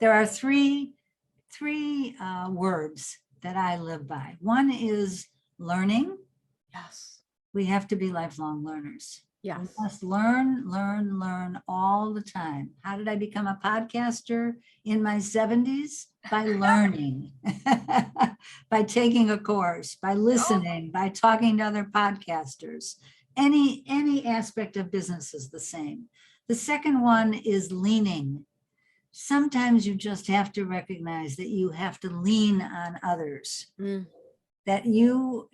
there are three words that I live by. One is learning. Yes. We have to be lifelong learners. Yes. We must learn all the time. How did I become a podcaster in my 70s? By learning, by taking a course, by listening, by talking to other podcasters. Any aspect of business is the same. The second one is leaning. Sometimes you just have to recognize that you have to lean on others, that you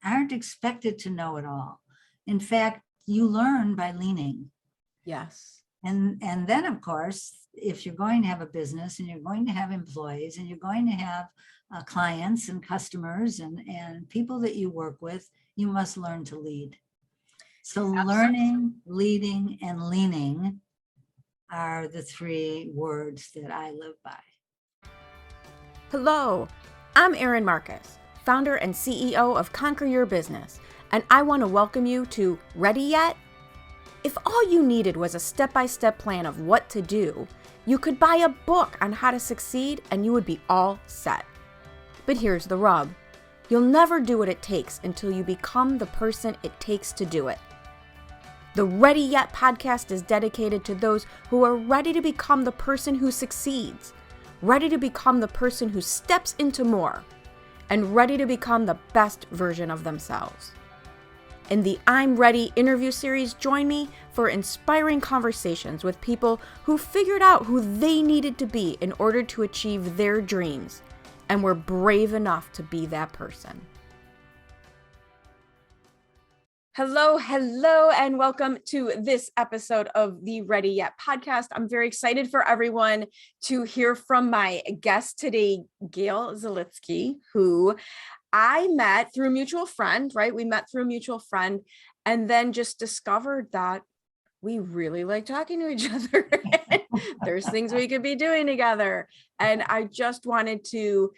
aren't expected to know it all. In fact, you learn by leaning. Yes. And then, of course, if you're going to have a business and you're going to have employees and you're going to have clients and customers and people that you work with, you must learn to lead. So learning, leading, and leaning are the three words that I live by. Hello, I'm Erin Marcus, founder and CEO of Conquer Your Business, and I want to welcome you to Ready Yet? If all you needed was a step-by-step plan of what to do, you could buy a book on how to succeed and you would be all set. But here's the rub. You'll never do what it takes until you become the person it takes to do it. The Ready Yet podcast is dedicated to those who are ready to become the person who succeeds, ready to become the person who steps into more, and ready to become the best version of themselves. In the I'm Ready interview series, join me for inspiring conversations with people who figured out who they needed to be in order to achieve their dreams, and were brave enough to be that person. Hello, and welcome to this episode of the Ready Yet podcast. I'm very excited for everyone to hear from my guest today, Gail Zelitzky, who I met through a mutual friend, right? We met through a mutual friend and then just discovered that we really like talking to each other. There's things we could be doing together. And I just wanted to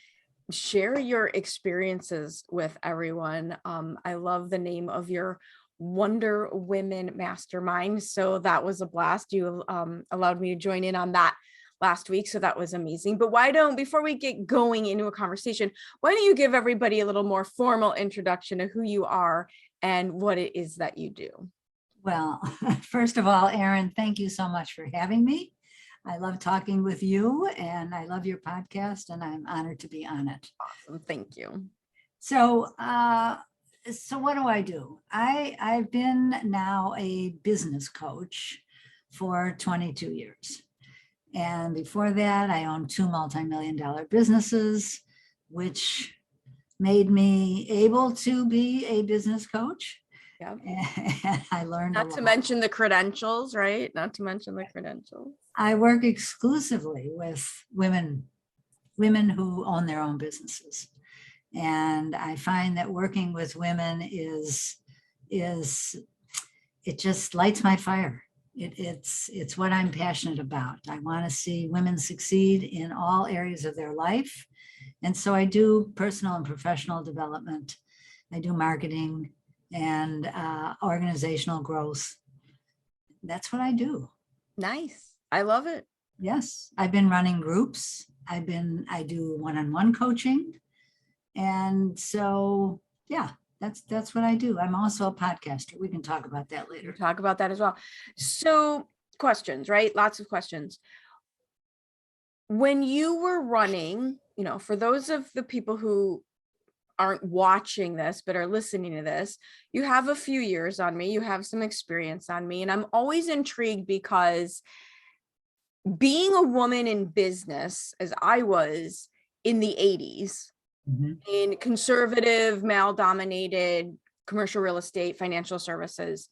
share your experiences with everyone. I love the name of your Wonder Women Mastermind. So that was a blast. You allowed me to join in on that last week. So that was amazing. But before we get going into a conversation, why don't you give everybody a little more formal introduction of who you are and what it is that you do? Well, first of all, Erin, thank you so much for having me. I love talking with you and I love your podcast and I'm honored to be on it. Awesome. Thank you. So what do? I've been now a business coach for 22 years. And before that, I owned 2 multi-million-dollar businesses, which made me able to be a business coach. Yeah. And I learned Not to mention the credentials, right? Not to mention the credentials. I work exclusively with women who own their own businesses. And I find that working with women it just lights my fire. It's what I'm passionate about. I want to see women succeed in all areas of their life. And so I do personal and professional development. I do marketing and organizational growth. That's what I do. Nice. I love it. Yes. I've been running groups. I do one-on-one coaching. And so, yeah, that's what I do. I'm also a podcaster. We can talk about that later. Talk about that as well. So questions, right? Lots of questions. When you were running, for those of the people who aren't watching this, but are listening to this, you have a few years on me, you have some experience on me. And I'm always intrigued because being a woman in business, as I was in the 80s, in conservative, male-dominated commercial real estate, financial services.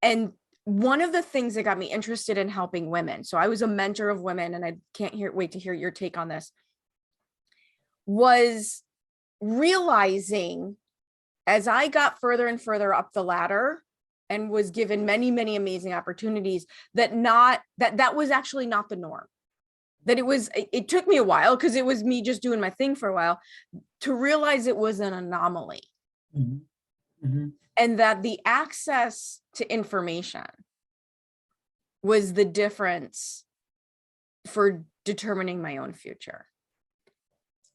And one of the things that got me interested in helping women, so I was a mentor of women, and I can't wait to hear your take on this, was realizing as I got further and further up the ladder and was given many, many amazing opportunities, that was actually not the norm. That it took me a while because it was me just doing my thing for a while to realize it was an anomaly. And that the access to information was the difference for determining my own future,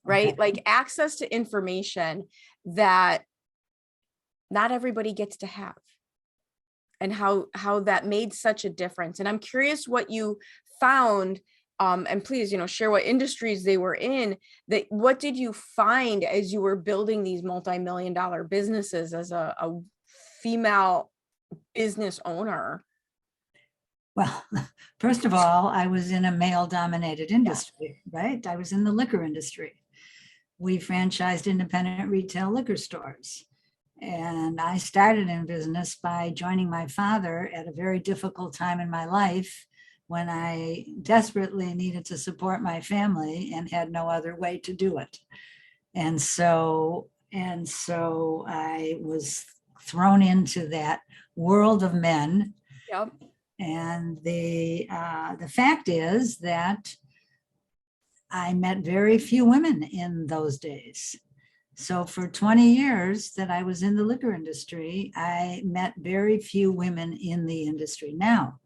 right? Okay. Like access to information that not everybody gets to have, and how that made such a difference. And I'm curious what you found, and please, share what industries they were in. That what did you find as you were building these multi-million-dollar businesses as a female business owner? Well, first of all, I was in a male-dominated industry, right? I was in the liquor industry. We franchised independent retail liquor stores. And I started in business by joining my father at a very difficult time in my life when I desperately needed to support my family and had no other way to do it. And so I was thrown into that world of men. Yep. And the fact is that I met very few women in those days. So for 20 years that I was in the liquor industry, I met very few women in the industry. Now,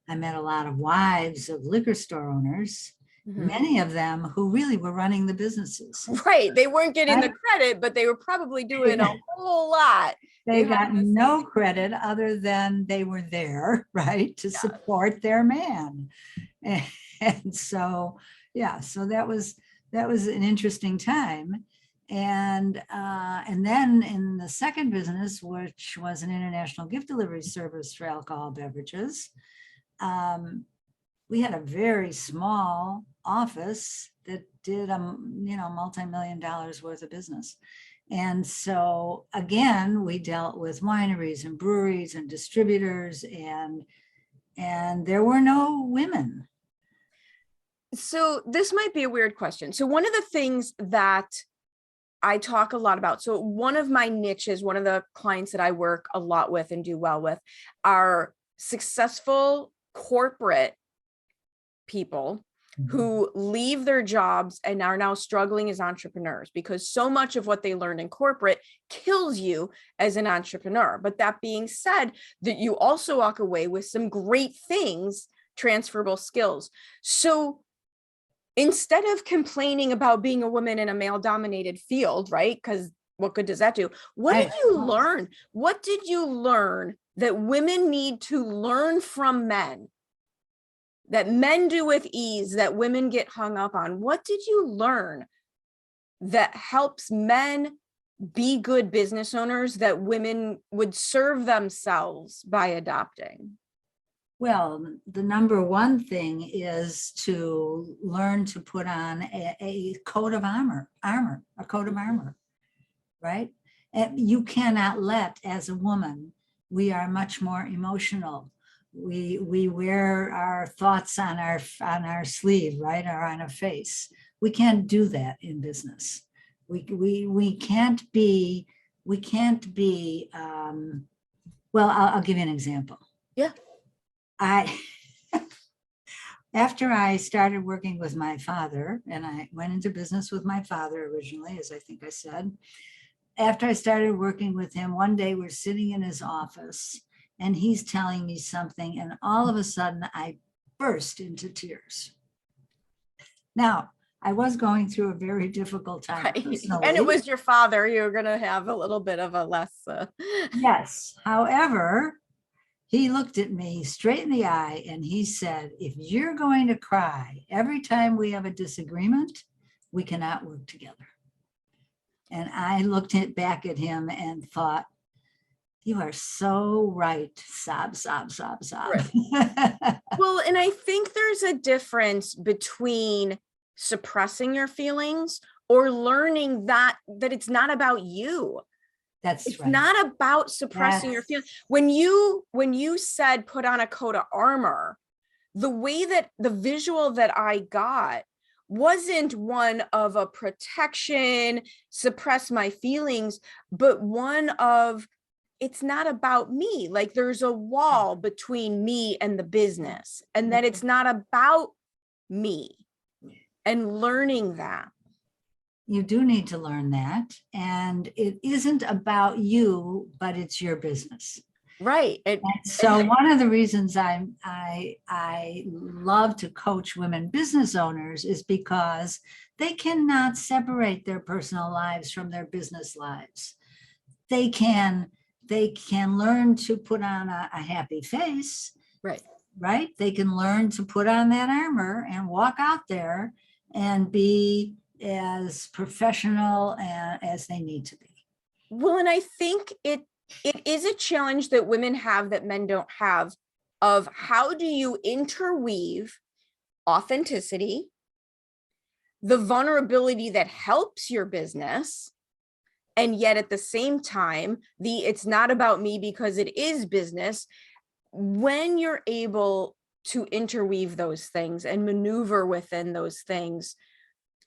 I met a lot of wives of liquor store owners, many of them who really were running the businesses. Right. They weren't getting the credit, but they were probably doing a whole lot. They got no credit other than they were there, right, to support their man. And so, yeah, so that was an interesting time. And then in the second business, which was an international gift delivery service for alcohol beverages, we had a very small office that did multi-million dollars worth of business. And so again, we dealt with wineries and breweries and distributors, and there were no women. So this might be a weird question. So one of the things that I talk a lot about, so one of my niches, one of the clients that I work a lot with and do well with are successful corporate people who leave their jobs and are now struggling as entrepreneurs, because so much of what they learned in corporate kills you as an entrepreneur. But that being said, that you also walk away with some great things, transferable skills. So instead of complaining about being a woman in a male-dominated field, right? Because what good does that do? What did you learn? What did you learn that women need to learn from men, that men do with ease, that women get hung up on? What did you learn that helps men be good business owners that women would serve themselves by adopting? Well, the number one thing is to learn to put on a coat of armor, right? And you cannot let, as a woman, we are much more emotional. We wear our thoughts on our sleeve, right, or on our face. We can't do that in business. We can't be. Well, I'll give you an example. Yeah. After I started working with my father, and I went into business with my father originally, as I think I said, after I started working with him, one day we're sitting in his office and he's telling me something, and all of a sudden I burst into tears. Now, I was going through a very difficult time. Right. And it was your father. You're going to have a little bit of a less. Yes. However, he looked at me straight in the eye and he said, if you're going to cry every time we have a disagreement, we cannot work together. And I looked back at him and thought, you are so right. Sob, sob, sob, sob. Right. Well, and I think there's a difference between suppressing your feelings or learning that it's not about you. It's right. not about suppressing your feelings. When you said put on a coat of armor, the way that the visual that I got wasn't one of a protection, suppress my feelings, but one of, it's not about me. Like there's a wall between me and the business, and that it's not about me, and learning that. You do need to learn that. And it isn't about you, but it's your business. Right. So one of the reasons I love to coach women business owners is because they cannot separate their personal lives from their business lives. They can learn to put on a happy face, right. right? They can learn to put on that armor and walk out there and be as professional as they need to be. Well, and I think it is a challenge that women have that men don't have, of how do you interweave authenticity, the vulnerability that helps your business, and yet at the same time, it's not about me because it is business. When you're able to interweave those things and maneuver within those things,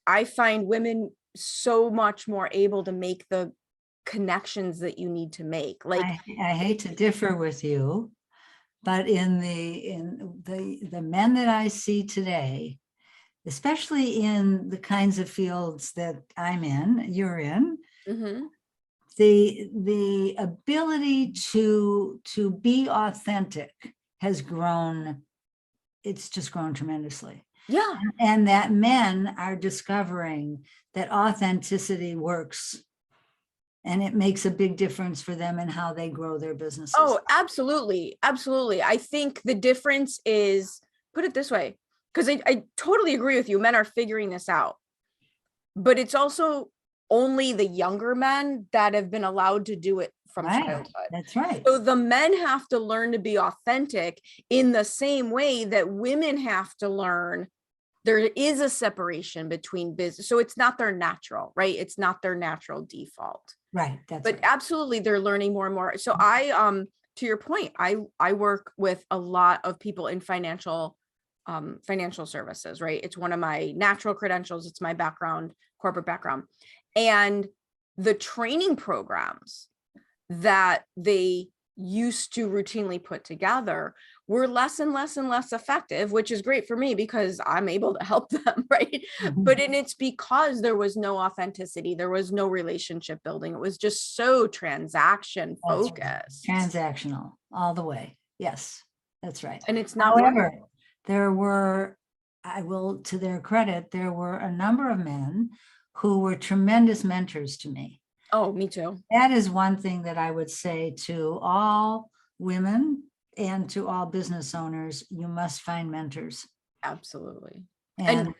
I find women so much more able to make the connections that you need to make. Like, I hate to differ with you, but in the men that I see today, especially in the kinds of fields that I'm in, you're in, mm-hmm. the ability to be authentic has grown. It's just grown tremendously. Yeah. And that men are discovering that authenticity works. And it makes a big difference for them in how they grow their businesses. Oh, absolutely. Absolutely. I think the difference is, put it this way, because I totally agree with you. Men are figuring this out, but it's also only the younger men that have been allowed to do it from childhood. That's right. So the men have to learn to be authentic in the same way that women have to learn. There is a separation between business. So it's not their natural, right? It's not their natural default. Right. That's but right. Absolutely, they're learning more and more. So to your point, I work with a lot of people in financial services, right? It's one of my natural credentials. It's my background, corporate background. And the training programs that they used to routinely put together were less and less and less effective, which is great for me because I'm able to help them, right? Mhm. But it's because there was no authenticity, there was no relationship building. It was just so transaction focused. Transactional all the way. Yes, that's right. And it's not. However, there were, I will, to their credit, there were a number of men who were tremendous mentors to me. Oh, me too. That is one thing that I would say to all women and to all business owners: you must find mentors. Absolutely. And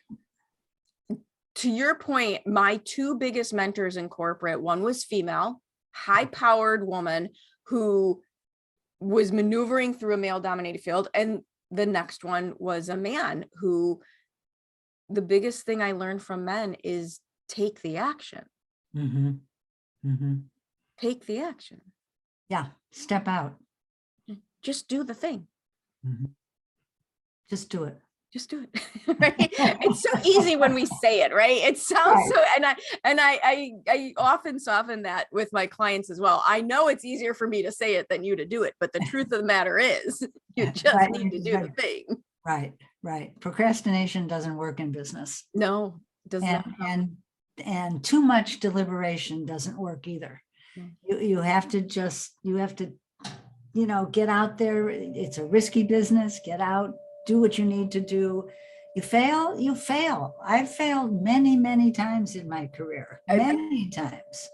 to your point, my two biggest mentors in corporate, one was female, high-powered woman who was maneuvering through a male-dominated field. And the next one was a man who, the biggest thing I learned from men is take the action. mm-hmm. Mm-hmm. Take the action. Yeah. Step out. Just do the thing. Mm-hmm. Just do it. Just do it. Right? It's so easy when we say it, right? It sounds right. So, and I often soften that with my clients as well. I know it's easier for me to say it than you to do it, but the truth of the matter is you just need to do the thing. Right, right. Procrastination doesn't work in business. No, it does not. And too much deliberation doesn't work either. You have to get out there. It's a risky business. Get out, do what you need to do. You fail. I've failed many, many times in my career, many times.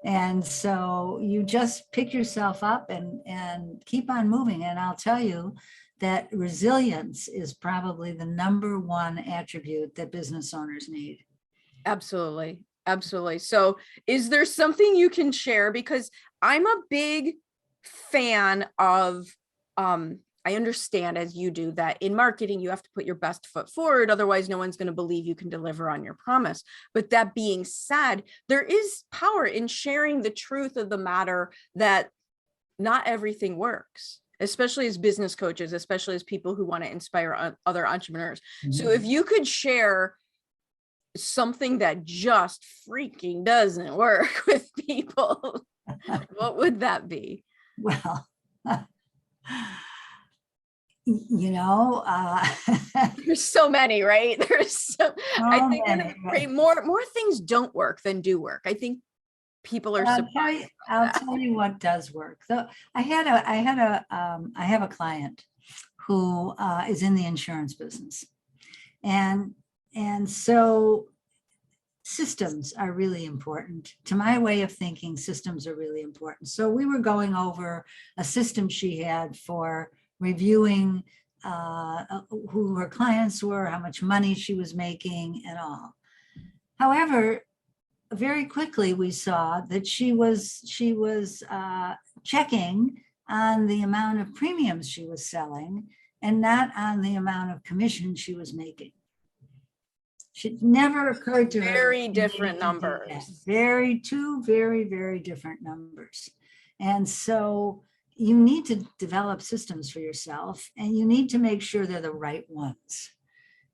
And so you just pick yourself up and keep on moving. And I'll tell you that resilience is probably the number one attribute that business owners need. Absolutely. Absolutely. So is there something you can share? Because I'm a big fan of, I understand, as you do, that in marketing, you have to put your best foot forward. Otherwise, no one's going to believe you can deliver on your promise. But that being said, there is power in sharing the truth of the matter, that not everything works, especially as business coaches, especially as people who want to inspire other entrepreneurs. Mm-hmm. So if you could share something that just freaking doesn't work with people, what would that be? Well, there's so many, right? I think more things don't work than do work. I think people are I'll surprised. tell you what does work. Though I have a client who is in the insurance business, and so systems are really important. To my way of thinking, systems are really important. So we were going over a system she had for reviewing who her clients were, how much money she was making, and all. However, very quickly we saw that she was checking on the amount of premiums she was selling and not on the amount of commission she was making. It never occurred to her. Very different numbers. Two very, very different numbers. And so you need to develop systems for yourself, and you need to make sure they're the right ones.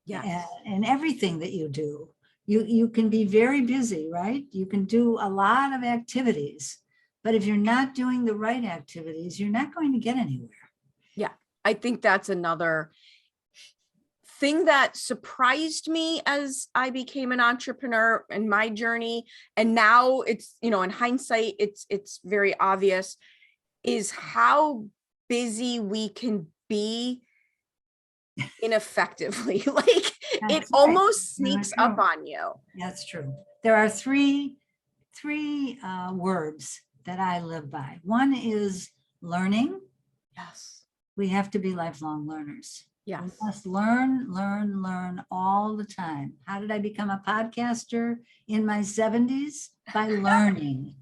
Yes. And everything that you do, you can be very busy, right? You can do a lot of activities, but if you're not doing the right activities, you're not going to get anywhere. Yeah, I think that's another thing that surprised me as I became an entrepreneur in my journey. And now it's, in hindsight, it's very obvious, is how busy we can be ineffectively. Like it almost sneaks up on you. That's true. There are three words that I live by. One is learning. Yes. We have to be lifelong learners. Yes. We must learn all the time. How did I become a podcaster in my 70s? By learning,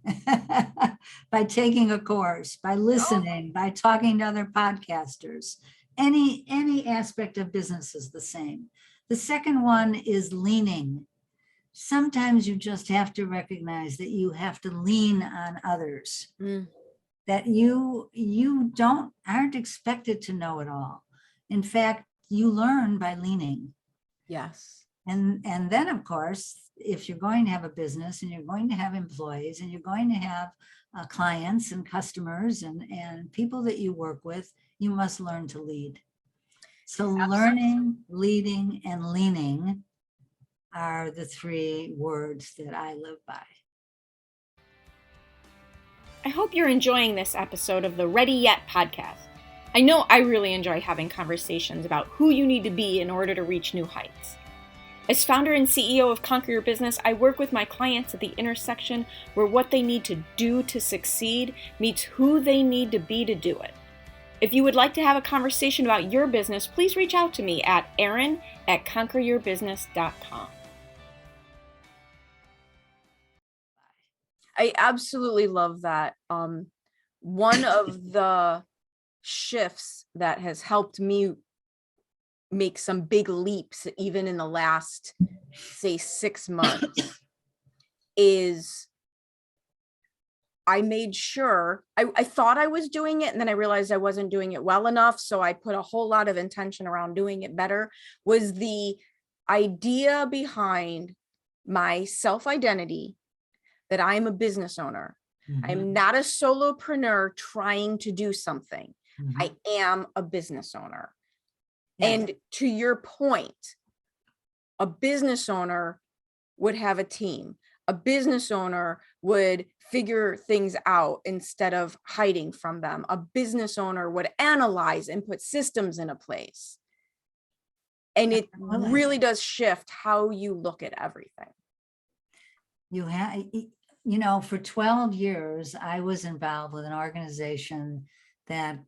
by taking a course, by listening, by talking to other podcasters. Any aspect of business is the same. The second one is leaning. Sometimes you just have to recognize that you have to lean on others, that you aren't expected to know it all. In fact, you learn by leaning. Yes. And then, of course, if you're going to have a business and you're going to have employees and you're going to have clients and customers and people that you work with, you must learn to lead. So learning, leading, and leaning are the three words that I live by. I hope you're enjoying this episode of the Ready Yet podcast. I know I really enjoy having conversations about who you need to be in order to reach new heights. As founder and CEO of Conquer Your Business, I work with my clients at the intersection where what they need to do to succeed meets who they need to be to do it. If you would like to have a conversation about your business, please reach out to me at erin@conqueryourbusiness.com. I absolutely love that. One of the shifts that has helped me make some big leaps, even in the last, say, 6 months, is I made sure, I thought I was doing it, and then I realized I wasn't doing it well enough. So I put a whole lot of intention around doing it better, was the idea behind my self-identity that I'm a business owner. I'm not a solopreneur trying to do something. I am a business owner. Yes. And to your point, a business owner would have a team. A business owner would figure things out instead of hiding from them. A business owner would analyze and put systems into place. And it really does shift how you look at everything. For 12 years, I was involved with an organization that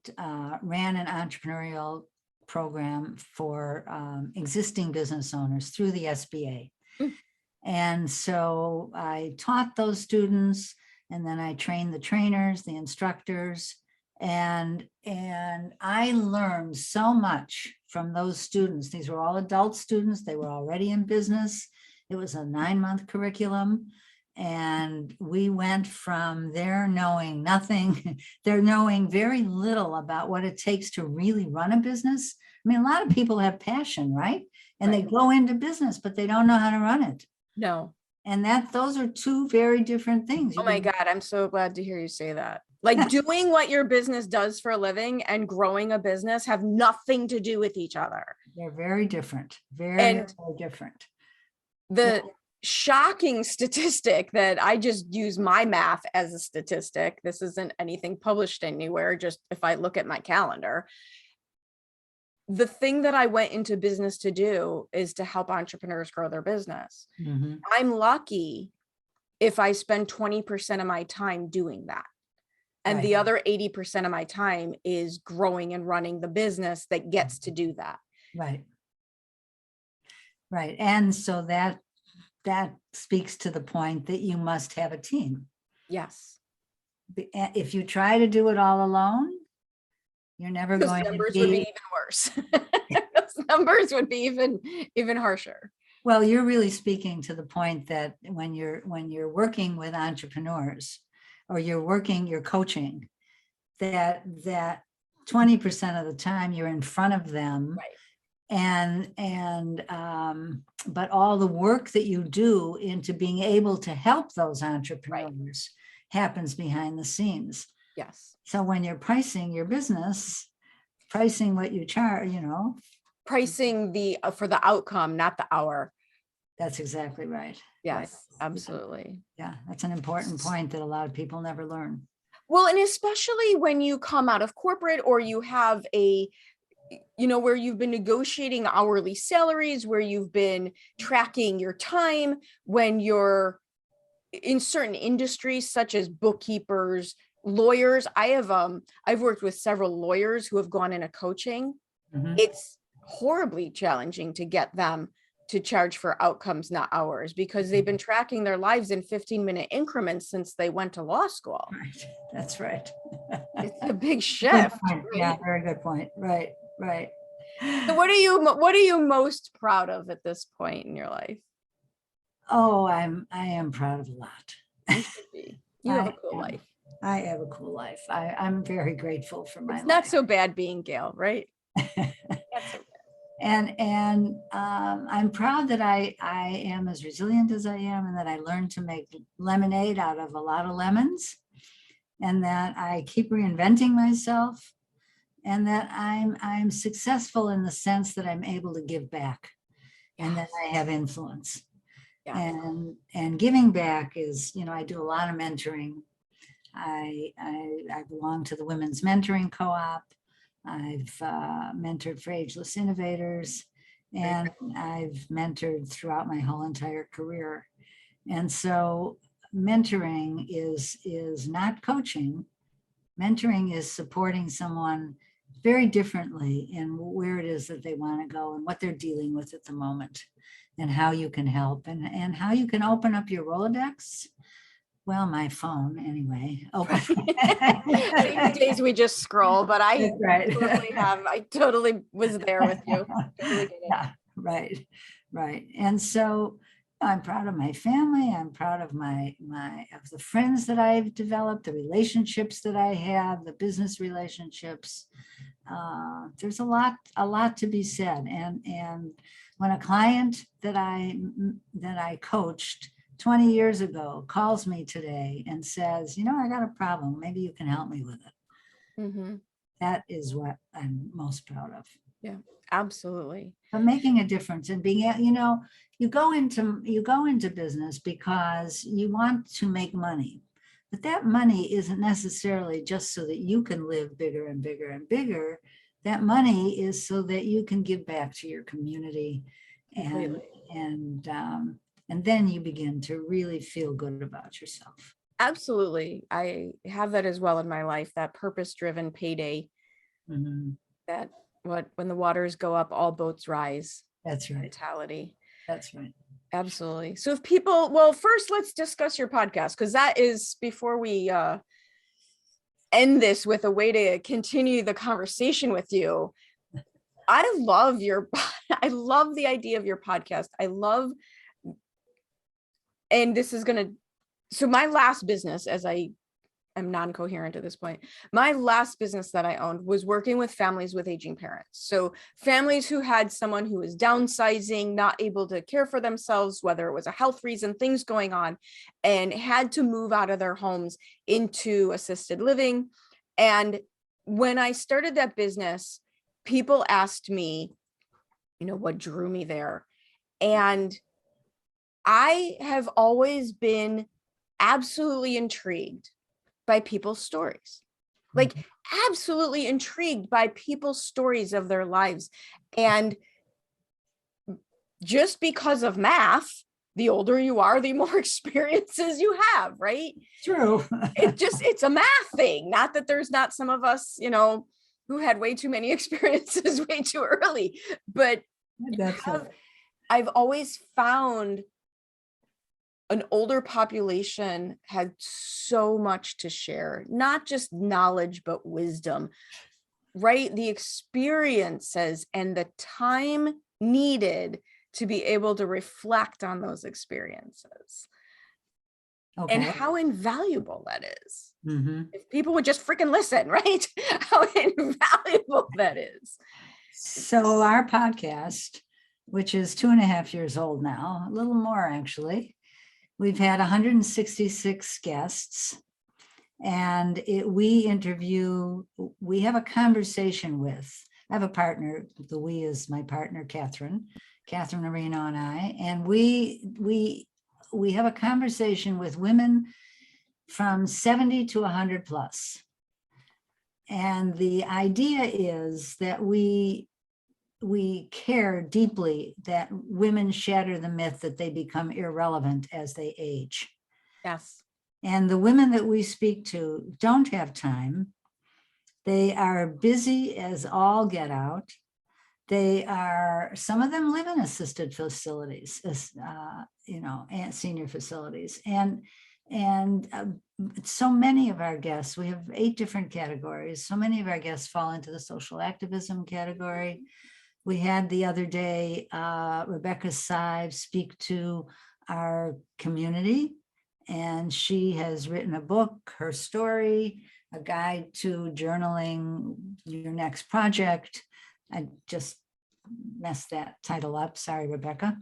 ran an entrepreneurial program for existing business owners through the SBA. And so I taught those students, and then I trained the trainers, the instructors, and I learned so much from those students. These were all adult students. They were already in business. It was a 9-month curriculum. And we went from their knowing nothing, they're knowing very little about what it takes to really run a business. I mean, a lot of people have passion, right? And they go into business, but they don't know how to run it. No. And those are two very different things. Oh my God, I'm so glad to hear you say that. Like doing what your business does for a living and growing a business have nothing to do with each other. They're very different, very different. shocking statistic that I just use my math as a statistic. This isn't anything published anywhere, just if I look at my calendar. The thing that I went into business to do is to help entrepreneurs grow their business. Mhm. I'm lucky if I spend 20% of my time doing that. And Right. the other 80% of my time is growing and running the business that gets to do that. Right. Right. And so that speaks to the point that you must have a team. Yes. If you try to do it all alone, you're never Those going to numbers would be be, even worse. Those numbers would be even harsher. well, you're really speaking to the point that when you're working with entrepreneurs or you're coaching, that 20% of the time you're in front of them. Right. But all the work that you do into being able to help those entrepreneurs happens behind the scenes. Yes. So when you're pricing your business, pricing what you charge, Pricing for the outcome, not the hour. that's exactly right. Yes, Right. absolutely. Yeah, that's an important point that a lot of people never learn. Well, and especially when you come out of corporate or you have where you've been negotiating hourly salaries, where you've been tracking your time, when you're in certain industries such as bookkeepers, lawyers. I've worked with several lawyers who have gone into coaching. Mhm. It's horribly challenging to get them to charge for outcomes, not hours, because they've been tracking their lives in 15-minute increments since they went to law school. Right. That's right. It's a big Good shift. point. Right? Yeah, very good point. Right. So what are you most proud of at this point in your life? Oh, I am proud of a lot. You should be. You have a I cool am. life. I have a cool life. I'm very grateful for my It's not life. so bad being Gail, right? Not so bad. And I'm proud that I am as resilient as I am, and that I learned to make lemonade out of a lot of lemons, and that I keep reinventing myself, and that I'm successful in the sense that I'm able to give back, and that I have influence. Yes. And giving back is, I do a lot of mentoring. I belong to the Women's Mentoring Co-op. I've mentored for Ageless Innovators, and I've mentored throughout my whole entire career. And so mentoring is not coaching. Mentoring is supporting someone very differently in where it is that they want to go and what they're dealing with at the moment, and how you can help, and how you can open up your Rolodex. Well, my phone anyway. Open. These days we just scroll, but I That's right. totally have. I totally was there with you. Totally get it. Yeah, right. And so I'm proud of my family. I'm proud of of the friends that I've developed, the relationships that I have, the business relationships. There's a lot to be said. And when a client that I coached 20 years ago calls me today and says, I got a problem, maybe you can help me with it. Mm-hmm. That is what I'm most proud of. Yeah, absolutely. But making a difference and being, you go into business because you want to make money, but that money isn't necessarily just so that you can live bigger and bigger and bigger. That money is so that you can give back to your community, and then you begin to really feel good about yourself. Absolutely. I have that as well in my life, that purpose-driven payday. Mhm. That when the waters go up, all boats rise. That's right. Mentality. That's right. Absolutely. So if people, first let's discuss your podcast, because that is, before we end this with a way to continue the conversation with you. I love the idea of your podcast. And this is so my last business, as I am non-coherent at this point, my last business that I owned was working with families with aging parents. So families who had someone who was downsizing, not able to care for themselves, whether it was a health reason, things going on, and had to move out of their homes into assisted living. And when I started that business, people asked me, what drew me there. And I have always been absolutely intrigued by people's stories. Like absolutely intrigued by people's stories of their lives. And just because of math, the older you are, the more experiences you have, right? True. It's a math thing. Not that there's not some of us, who had way too many experiences way too early, but I've always found an older population had so much to share, not just knowledge, but wisdom, right? The experiences and the time needed to be able to reflect on those experiences. Okay. And how invaluable that is. Mm-hmm. If people would just freaking listen, right? How invaluable that is. So our podcast, which is 2.5 years old now, a little more actually, we've had 166 guests, and we have a conversation with, I have a partner, the we is my partner, Catherine Areno and I, and we have a conversation with women from 70 to 100 plus. And the idea is that we care deeply that women shatter the myth that they become irrelevant as they age. Yes. And the women that we speak to don't have time. They are busy as all get out. Some of them live in assisted facilities, and senior facilities. And so many of our guests, we have 8 different categories. So many of our guests fall into the social activism category. We had the other day, Rebecca Sive speak to our community, and she has written a book, her story, a guide to journaling your next project. I just messed that title up. Sorry, Rebecca.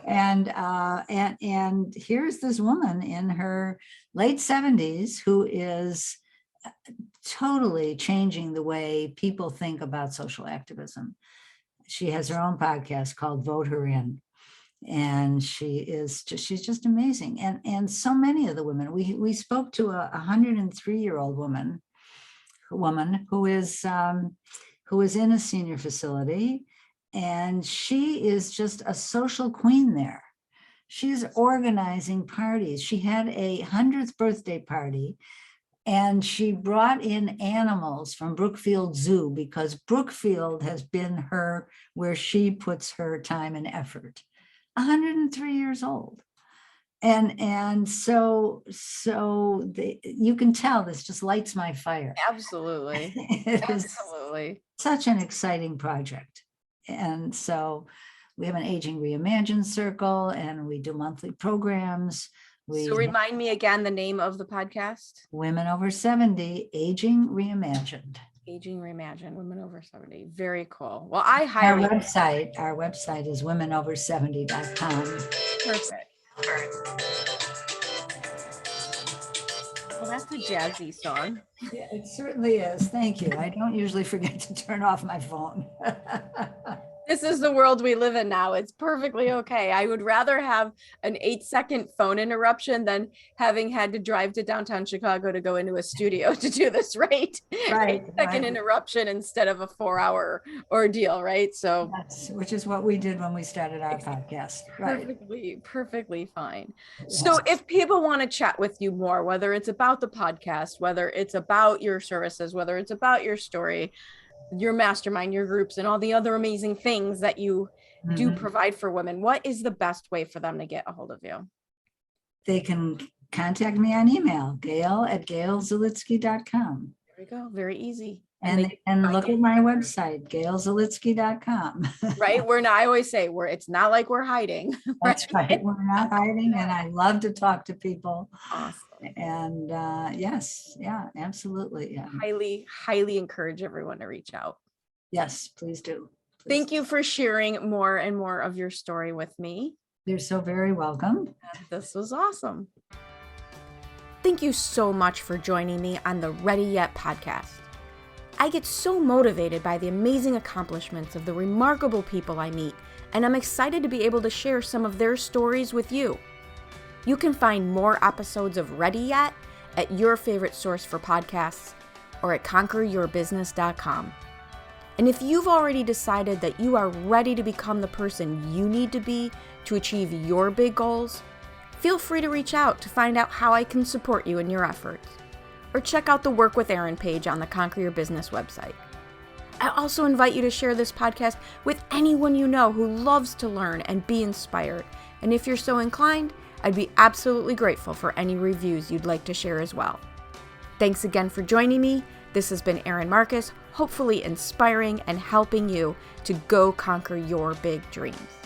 And here's this woman in her late 70s who is totally changing the way people think about social activism. She has her own podcast called Vote Her In. And she's just amazing. And so many of the women, we spoke to a 103-year-old woman who is in a senior facility, and she is just a social queen there. She's organizing parties. She had a 100th birthday party, and she brought in animals from Brookfield Zoo because Brookfield has been where she puts her time and effort. 103 years old. And so you can tell this just lights my fire. Absolutely. Absolutely. Such an exciting project. And so we have an Aging Reimagine circle, and we do monthly programs. So remind me again the name of the podcast. Women Over 70, Aging Reimagined. Aging Reimagine, Women Over 70. Very cool. Well, our website is womenover70.com. Perfect. Well, that's a jazzy song. Yeah, it certainly is. Thank you. I don't usually forget to turn off my phone. This is the world we live in now. It's perfectly okay. I would rather have an 8-second phone interruption than having had to drive to downtown Chicago to go into a studio to do this, right? Right. 8-second interruption instead of a 4-hour ordeal, right? So which is what we did when we started our podcast. Right. Perfectly fine. So if people want to chat with you more, whether it's about the podcast, whether it's about your services, whether it's about your story, your mastermind, your groups, and all the other amazing things that you do provide for women, what is the best way for them to get a hold of you? They can contact me on email, gail@gailzelitzky.com. There we go. Very easy. And look at my website, gailzelitzky.com. Right. I always say it's not like we're hiding. That's right. We're not hiding. And I love to talk to people. Awesome. And yes, yeah, absolutely. Yeah. Highly encourage everyone to reach out. Yes, please do. Thank you for sharing more and more of your story with me. You're so very welcome. This was awesome. Thank you so much for joining me on the Ready Yet podcast. I get so motivated by the amazing accomplishments of the remarkable people I meet and I'm excited to be able to share some of their stories with you. You can find more episodes of Ready Yet at your favorite source for podcasts or at conqueryourbusiness.com. And if you've already decided that you are ready to become the person you need to be to achieve your big goals, feel free to reach out to find out how I can support you in your efforts. Or check out the Work with Erin page on the Conquer Your Business website. I also invite you to share this podcast with anyone you know who loves to learn and be inspired. And if you're so inclined, I'd be absolutely grateful for any reviews you'd like to share as well. Thanks again for joining me. This has been Erin Marcus, hopefully inspiring and helping you to go conquer your big dreams.